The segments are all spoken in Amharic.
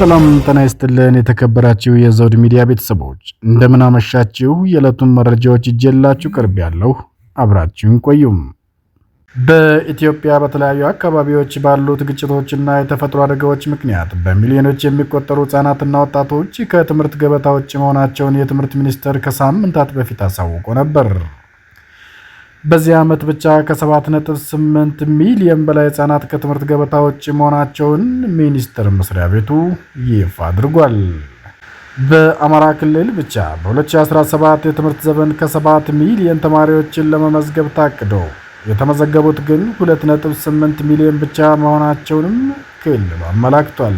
ሰላም ጤና ይስጥልን። የተከበራችሁ የዘውድ ሚዲያ ቤተሰቦች እንደምን አመሻችሁ። የዕለቱን መረጃዎች ይዤላችሁ ቀርቤያለሁ። አብራችሁን ቆዩም። በኢትዮጵያ በተለያዩ አካባቢዎች ባሉት ግጭቶችና የተፈጥሮ አደጋዎች ምክንያት በሚሊዮኖች የሚቆጠሩ ሕጻናትና ወጣቶች ከትምህርት ገበታ ውጭ መሆናቸውን የትምህርት ሚኒስቴር ከሳምንታት በፊት አሳውቆ ነበር። በዚህ ዓመት ብቻ ከ7.8 ሚሊዮን በላይ ሕጻናት ከትምህርት ገበታ ውጭ መሆናቸውን ሚኒስቴር መስሪያ ቤቱ ይፋ አድርጓል። በአማራ ክልል ብቻ በ2017 የትምህርት ዘመን ከ7 ሚሊዮን ተማሪዎችን ለመመዝገብ ታቅዶ የተመዘገቡት ግን 2.8 ሚሊዮን ብቻ መሆናቸውንም ክልሉ አመላክቷል።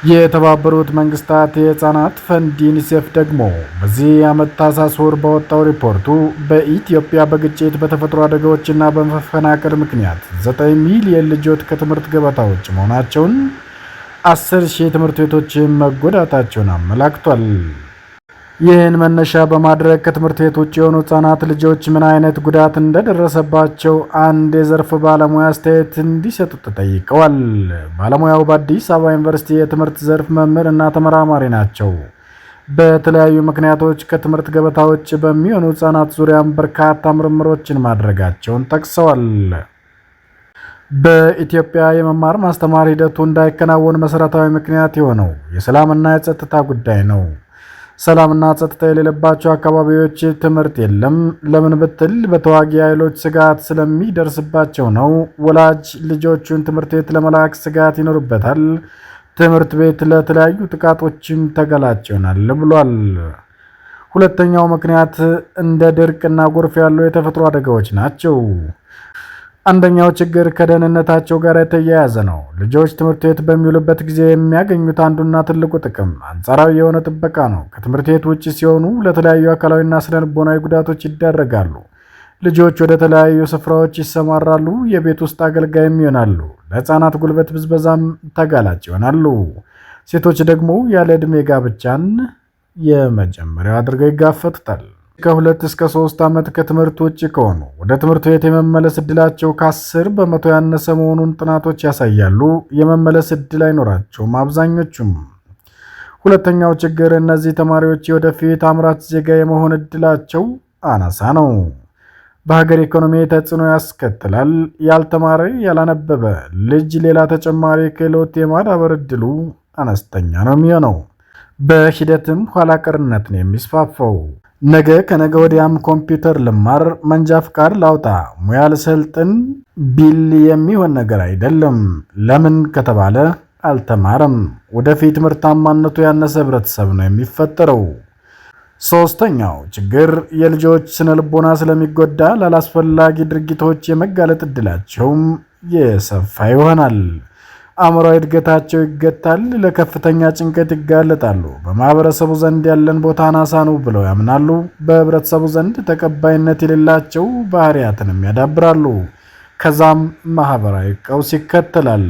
የተባበሩት መንግስታት የሕፃናት ፈንድ ዩኒሴፍ ደግሞ በዚህ ዓመት ታህሳስ ወር ባወጣው ሪፖርቱ በኢትዮጵያ በግጭት በተፈጥሮ አደጋዎችና በመፈናቀል ምክንያት 9 ሚሊዮን ልጆች ከትምህርት ገበታ ውጭ መሆናቸውን፣ 10,000 ትምህርት ቤቶች መጎዳታቸውን አመላክቷል። ይህን መነሻ በማድረግ ከትምህርት ቤት ውጭ የሆኑ ሕፃናት ልጆች ምን አይነት ጉዳት እንደደረሰባቸው አንድ የዘርፍ ባለሙያ አስተያየት እንዲሰጡ ተጠይቀዋል። ባለሙያው በአዲስ አበባ ዩኒቨርሲቲ የትምህርት ዘርፍ መምህር እና ተመራማሪ ናቸው። በተለያዩ ምክንያቶች ከትምህርት ገበታ ውጭ በሚሆኑ ሕፃናት ዙሪያም በርካታ ምርምሮችን ማድረጋቸውን ጠቅሰዋል። በኢትዮጵያ የመማር ማስተማር ሂደቱ እንዳይከናወን መሰረታዊ ምክንያት የሆነው የሰላምና የጸጥታ ጉዳይ ነው። ሰላምና ጸጥታ የሌለባቸው አካባቢዎች ትምህርት የለም። ለምን ብትል በተዋጊ ኃይሎች ስጋት ስለሚደርስባቸው ነው። ወላጅ ልጆቹን ትምህርት ቤት ለመላክ ስጋት ይኖርበታል። ትምህርት ቤት ለተለያዩ ጥቃቶችም ተጋላጭ ይሆናል ብሏል። ሁለተኛው ምክንያት እንደ ድርቅና ጎርፍ ያሉ የተፈጥሮ አደጋዎች ናቸው። አንደኛው ችግር ከደህንነታቸው ጋር የተያያዘ ነው። ልጆች ትምህርት ቤት በሚውሉበት ጊዜ የሚያገኙት አንዱና ትልቁ ጥቅም አንጻራዊ የሆነ ጥበቃ ነው። ከትምህርት ቤት ውጭ ሲሆኑ ለተለያዩ አካላዊና ስነ-ልቦናዊ ጉዳቶች ይዳረጋሉ። ልጆች ወደ ተለያዩ ስፍራዎች ይሰማራሉ፣ የቤት ውስጥ አገልጋይም ይሆናሉ። ለሕፃናት ጉልበት ብዝበዛም ተጋላጭ ይሆናሉ። ሴቶች ደግሞ ያለ ዕድሜ ጋብቻን የመጀመሪያው አድርገው ይጋፈጡታል። ከ2 እስከ 3 ዓመት ከትምህርት ውጭ ከሆኑ ወደ ትምህርት ቤት የመመለስ ዕድላቸው ከ10 በመቶ ያነሰ መሆኑን ጥናቶች ያሳያሉ። የመመለስ ዕድል አይኖራቸውም አብዛኞቹም። ሁለተኛው ችግር እነዚህ ተማሪዎች የወደፊት አምራች ዜጋ የመሆን ዕድላቸው አናሳ ነው። በሀገር ኢኮኖሚ ተጽዕኖ ያስከትላል። ያልተማረ ያላነበበ ልጅ ሌላ ተጨማሪ ክህሎት የማዳበር ዕድሉ አነስተኛ ነው የሚሆነው። በሂደትም ኋላ ቀርነት ነው የሚስፋፋው። ነገ ከነገ ወዲያም ኮምፒውተር ልማር፣ መንጃ ፍቃድ ላውጣ፣ ሙያ ልሰልጥን ቢል የሚሆን ነገር አይደለም። ለምን ከተባለ አልተማረም። ወደፊት ምርታማነቱ ያነሰ ህብረተሰብ ነው የሚፈጠረው። ሶስተኛው ችግር የልጆች ስነልቦና ስለሚጎዳ ላላስፈላጊ ድርጊቶች የመጋለጥ ዕድላቸውም የሰፋ ይሆናል። አእምሯዊ እድገታቸው ይገታል። ለከፍተኛ ጭንቀት ይጋለጣሉ። በማህበረሰቡ ዘንድ ያለን ቦታ አናሳ ነው ብለው ያምናሉ። በህብረተሰቡ ዘንድ ተቀባይነት የሌላቸው ባህሪያትንም ያዳብራሉ። ከዛም ማህበራዊ ቀውስ ይከተላል።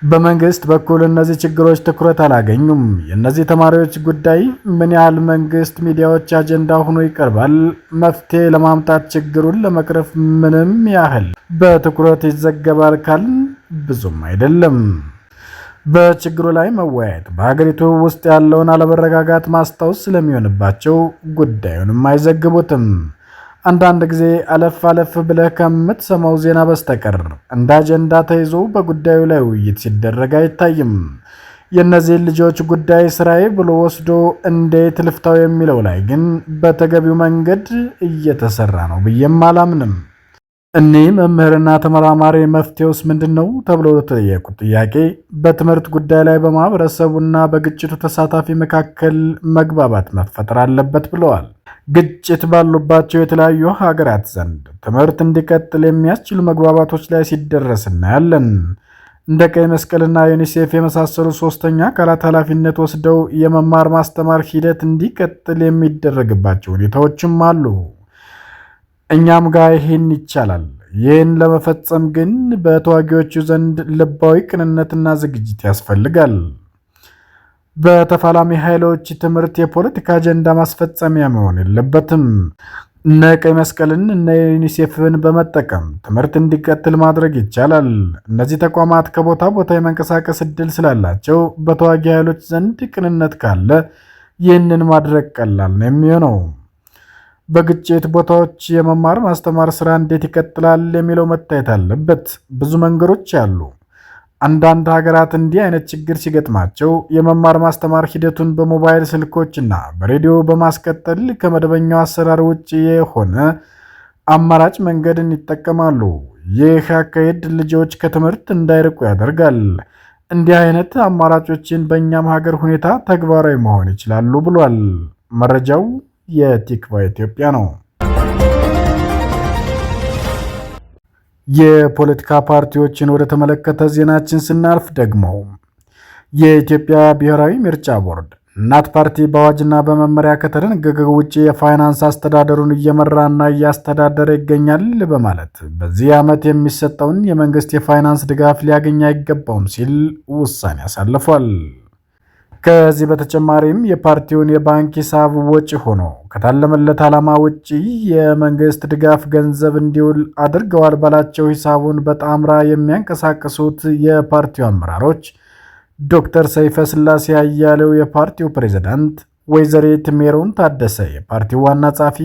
በመንግስት በኩል እነዚህ ችግሮች ትኩረት አላገኙም። የእነዚህ ተማሪዎች ጉዳይ ምን ያህል መንግስት ሚዲያዎች አጀንዳ ሆኖ ይቀርባል? መፍትሄ ለማምጣት ችግሩን ለመቅረፍ ምንም ያህል በትኩረት ይዘገባል ካልን ብዙም አይደለም። በችግሩ ላይ መወያየት በሀገሪቱ ውስጥ ያለውን አለመረጋጋት ማስታወስ ስለሚሆንባቸው ጉዳዩንም አይዘግቡትም። አንዳንድ ጊዜ አለፍ ብለህ ከምትሰማው ዜና በስተቀር እንደ አጀንዳ ተይዞ በጉዳዩ ላይ ውይይት ሲደረግ አይታይም። የእነዚህን ልጆች ጉዳይ ስራዬ ብሎ ወስዶ እንዴት ልፍታው የሚለው ላይ ግን በተገቢው መንገድ እየተሰራ ነው ብዬም አላምንም። እኒህ መምህርና ተመራማሪ መፍትሄውስ ምንድን ነው ተብሎ ለተጠየቁት ጥያቄ በትምህርት ጉዳይ ላይ በማህበረሰቡና በግጭቱ ተሳታፊ መካከል መግባባት መፈጠር አለበት ብለዋል። ግጭት ባሉባቸው የተለያዩ ሀገራት ዘንድ ትምህርት እንዲቀጥል የሚያስችሉ መግባባቶች ላይ ሲደረስ እናያለን። እንደ ቀይ መስቀልና ዩኒሴፍ የመሳሰሉ ሶስተኛ አካላት ኃላፊነት ወስደው የመማር ማስተማር ሂደት እንዲቀጥል የሚደረግባቸው ሁኔታዎችም አሉ። እኛም ጋር ይህን ይቻላል። ይህን ለመፈጸም ግን በተዋጊዎቹ ዘንድ ልባዊ ቅንነትና ዝግጅት ያስፈልጋል። በተፋላሚ ኃይሎች ትምህርት የፖለቲካ አጀንዳ ማስፈጸሚያ መሆን የለበትም። እነ ቀይ መስቀልን እነ ዩኒሴፍን በመጠቀም ትምህርት እንዲቀጥል ማድረግ ይቻላል። እነዚህ ተቋማት ከቦታ ቦታ የመንቀሳቀስ እድል ስላላቸው በተዋጊ ኃይሎች ዘንድ ቅንነት ካለ ይህንን ማድረግ ቀላል ነው የሚሆነው። በግጭት ቦታዎች የመማር ማስተማር ስራ እንዴት ይቀጥላል የሚለው መታየት አለበት። ብዙ መንገዶች አሉ። አንዳንድ ሀገራት እንዲህ አይነት ችግር ሲገጥማቸው የመማር ማስተማር ሂደቱን በሞባይል ስልኮችና በሬዲዮ በማስቀጠል ከመደበኛው አሰራር ውጭ የሆነ አማራጭ መንገድን ይጠቀማሉ። ይህ አካሄድ ልጆች ከትምህርት እንዳይርቁ ያደርጋል። እንዲህ አይነት አማራጮችን በእኛም ሀገር ሁኔታ ተግባራዊ መሆን ይችላሉ ብሏል። መረጃው የቲክቫ ኢትዮጵያ ነው። የፖለቲካ ፓርቲዎችን ወደ ተመለከተ ዜናችን ስናልፍ ደግሞ የኢትዮጵያ ብሔራዊ ምርጫ ቦርድ እናት ፓርቲ በአዋጅና በመመሪያ ከተደነገገው ውጭ የፋይናንስ አስተዳደሩን እየመራና እያስተዳደረ ይገኛል በማለት በዚህ ዓመት የሚሰጠውን የመንግስት የፋይናንስ ድጋፍ ሊያገኝ አይገባውም ሲል ውሳኔ አሳልፏል። ከዚህ በተጨማሪም የፓርቲውን የባንክ ሂሳብ ወጪ ሆኖ ከታለመለት ዓላማ ውጪ የመንግስት ድጋፍ ገንዘብ እንዲውል አድርገዋል ባላቸው ሂሳቡን በጣምራ የሚያንቀሳቅሱት የፓርቲው አመራሮች ዶክተር ሰይፈ ስላሴ አያሌው የፓርቲው ፕሬዝዳንት፣ ወይዘሪት ሜሮን ታደሰ የፓርቲው ዋና ጸሐፊ፣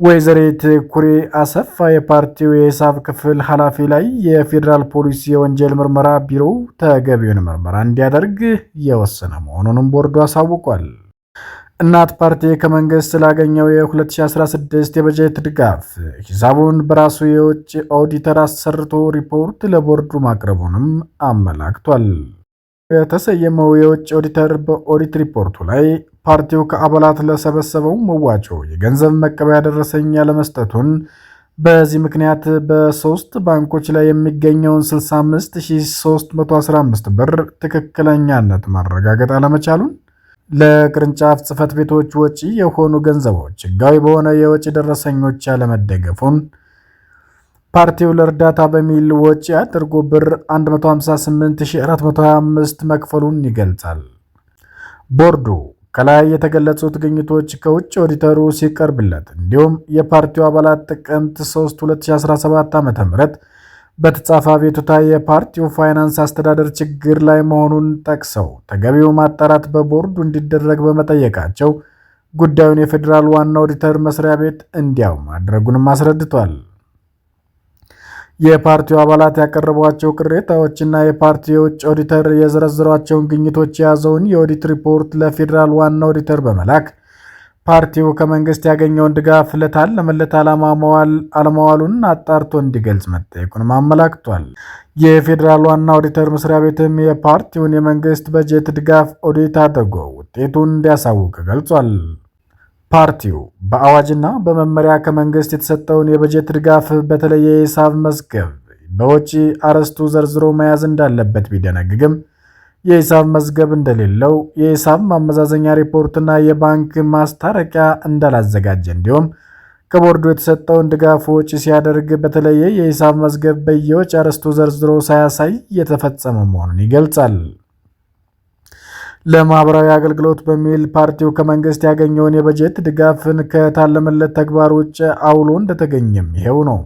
ወይዘሪት ኩሬ አሰፋ የፓርቲው የሂሳብ ክፍል ኃላፊ ላይ የፌዴራል ፖሊስ የወንጀል ምርመራ ቢሮ ተገቢውን ምርመራ እንዲያደርግ የወሰነ መሆኑንም ቦርዱ አሳውቋል። እናት ፓርቲ ከመንግስት ስላገኘው የ2016 የበጀት ድጋፍ ሂሳቡን በራሱ የውጭ ኦዲተር አሰርቶ ሪፖርት ለቦርዱ ማቅረቡንም አመላክቷል። የተሰየመው የውጭ ኦዲተር በኦዲት ሪፖርቱ ላይ ፓርቲው ከአባላት ለሰበሰበው መዋጮ የገንዘብ መቀበያ ደረሰኝ ያለመስጠቱን፣ በዚህ ምክንያት በ3 ባንኮች ላይ የሚገኘውን 65315 ብር ትክክለኛነት ማረጋገጥ አለመቻሉን፣ ለቅርንጫፍ ጽህፈት ቤቶች ወጪ የሆኑ ገንዘቦች ህጋዊ በሆነ የወጪ ደረሰኞች ያለመደገፉን፣ ፓርቲው ለእርዳታ በሚል ወጪ አድርጎ ብር 158425 መክፈሉን ይገልጻል። ቦርዱ ከላይ የተገለጹት ግኝቶች ከውጭ ኦዲተሩ ሲቀርብለት እንዲሁም የፓርቲው አባላት ጥቅምት 3 2017 ዓ.ም በተጻፈ አቤቱታ የፓርቲው ፋይናንስ አስተዳደር ችግር ላይ መሆኑን ጠቅሰው ተገቢው ማጣራት በቦርዱ እንዲደረግ በመጠየቃቸው ጉዳዩን የፌዴራል ዋና ኦዲተር መስሪያ ቤት እንዲያው ማድረጉንም አስረድቷል። የፓርቲው አባላት ያቀረቧቸው ቅሬታዎችና የፓርቲው የውጭ ኦዲተር የዘረዘሯቸውን ግኝቶች የያዘውን የኦዲት ሪፖርት ለፌዴራል ዋና ኦዲተር በመላክ ፓርቲው ከመንግስት ያገኘውን ድጋፍ ለታለመለት ዓላማ አለመዋሉን አጣርቶ እንዲገልጽ መጠየቁንም አመላክቷል። የፌዴራል ዋና ኦዲተር መስሪያ ቤትም የፓርቲውን የመንግስት በጀት ድጋፍ ኦዲት አድርጎ ውጤቱን እንዲያሳውቅ ገልጿል። ፓርቲው በአዋጅና በመመሪያ ከመንግስት የተሰጠውን የበጀት ድጋፍ በተለየ የሂሳብ መዝገብ በወጪ አርዕስቱ ዘርዝሮ መያዝ እንዳለበት ቢደነግግም የሂሳብ መዝገብ እንደሌለው፣ የሂሳብ ማመዛዘኛ ሪፖርትና የባንክ ማስታረቂያ እንዳላዘጋጀ እንዲሁም ከቦርዱ የተሰጠውን ድጋፍ ወጪ ሲያደርግ በተለየ የሂሳብ መዝገብ በየወጪ አርዕስቱ ዘርዝሮ ሳያሳይ የተፈጸመ መሆኑን ይገልጻል። ለማህበራዊ አገልግሎት በሚል ፓርቲው ከመንግስት ያገኘውን የበጀት ድጋፍን ከታለመለት ተግባር ውጭ አውሎ እንደተገኘም ይሄው ነው።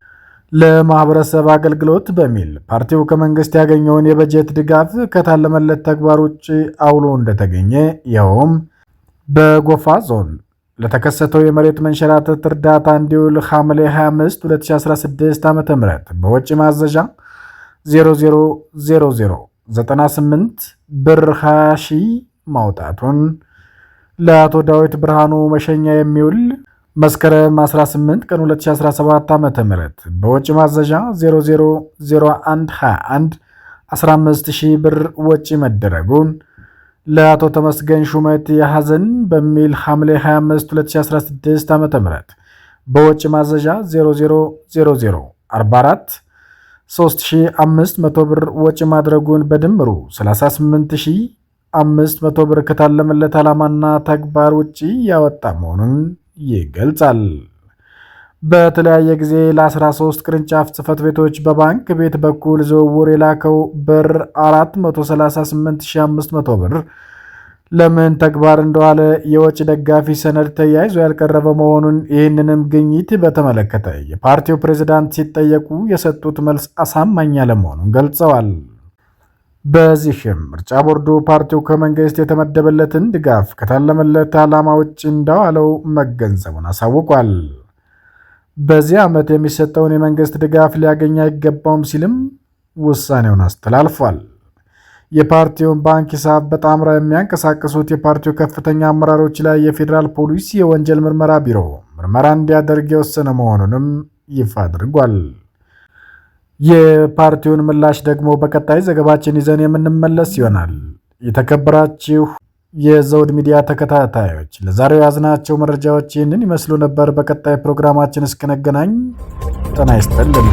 ለማህበረሰብ አገልግሎት በሚል ፓርቲው ከመንግስት ያገኘውን የበጀት ድጋፍ ከታለመለት ተግባር ውጭ አውሎ እንደተገኘ ይኸውም በጎፋ ዞን ለተከሰተው የመሬት መንሸራተት እርዳታ እንዲውል ሐምሌ 25 2016 ዓ.ም በወጪ ማዘዣ 000098 ብር 20 ሺህ ማውጣቱን፣ ለአቶ ዳዊት ብርሃኑ መሸኛ የሚውል መስከረም 18 ቀን 2017 ዓ.ም በወጪ ማዘዣ 000121 15000 ብር ወጪ መደረጉን፣ ለአቶ ተመስገን ሹመት የሐዘን በሚል ሐምሌ 25 2016 ዓ.ም በወጪ ማዘዣ 000044 3500 ብር ወጪ ማድረጉን በድምሩ 38500 ብር ከታለመለት ዓላማና ተግባር ውጪ ያወጣ መሆኑን ይገልጻል። በተለያየ ጊዜ ለ13 ቅርንጫፍ ጽህፈት ቤቶች በባንክ ቤት በኩል ዝውውር የላከው ብር 438500 ብር ለምን ተግባር እንደዋለ የወጪ ደጋፊ ሰነድ ተያይዞ ያልቀረበ መሆኑን ይህንንም ግኝት በተመለከተ የፓርቲው ፕሬዝዳንት ሲጠየቁ የሰጡት መልስ አሳማኝ አለመሆኑን ገልጸዋል። በዚህም ምርጫ ቦርዱ ፓርቲው ከመንግስት የተመደበለትን ድጋፍ ከታለመለት ዓላማ ውጭ እንዳዋለው መገንዘቡን አሳውቋል። በዚህ ዓመት የሚሰጠውን የመንግስት ድጋፍ ሊያገኝ አይገባውም ሲልም ውሳኔውን አስተላልፏል። የፓርቲውን ባንክ ሂሳብ በጣምራ የሚያንቀሳቅሱት የፓርቲው ከፍተኛ አመራሮች ላይ የፌዴራል ፖሊስ የወንጀል ምርመራ ቢሮ ምርመራ እንዲያደርግ የወሰነ መሆኑንም ይፋ አድርጓል። የፓርቲውን ምላሽ ደግሞ በቀጣይ ዘገባችን ይዘን የምንመለስ ይሆናል። የተከበራችሁ የዘውድ ሚዲያ ተከታታዮች ለዛሬው ያዝናቸው መረጃዎች ይህንን ይመስሉ ነበር። በቀጣይ ፕሮግራማችን እስክንገናኝ ጤና ይስጥልን።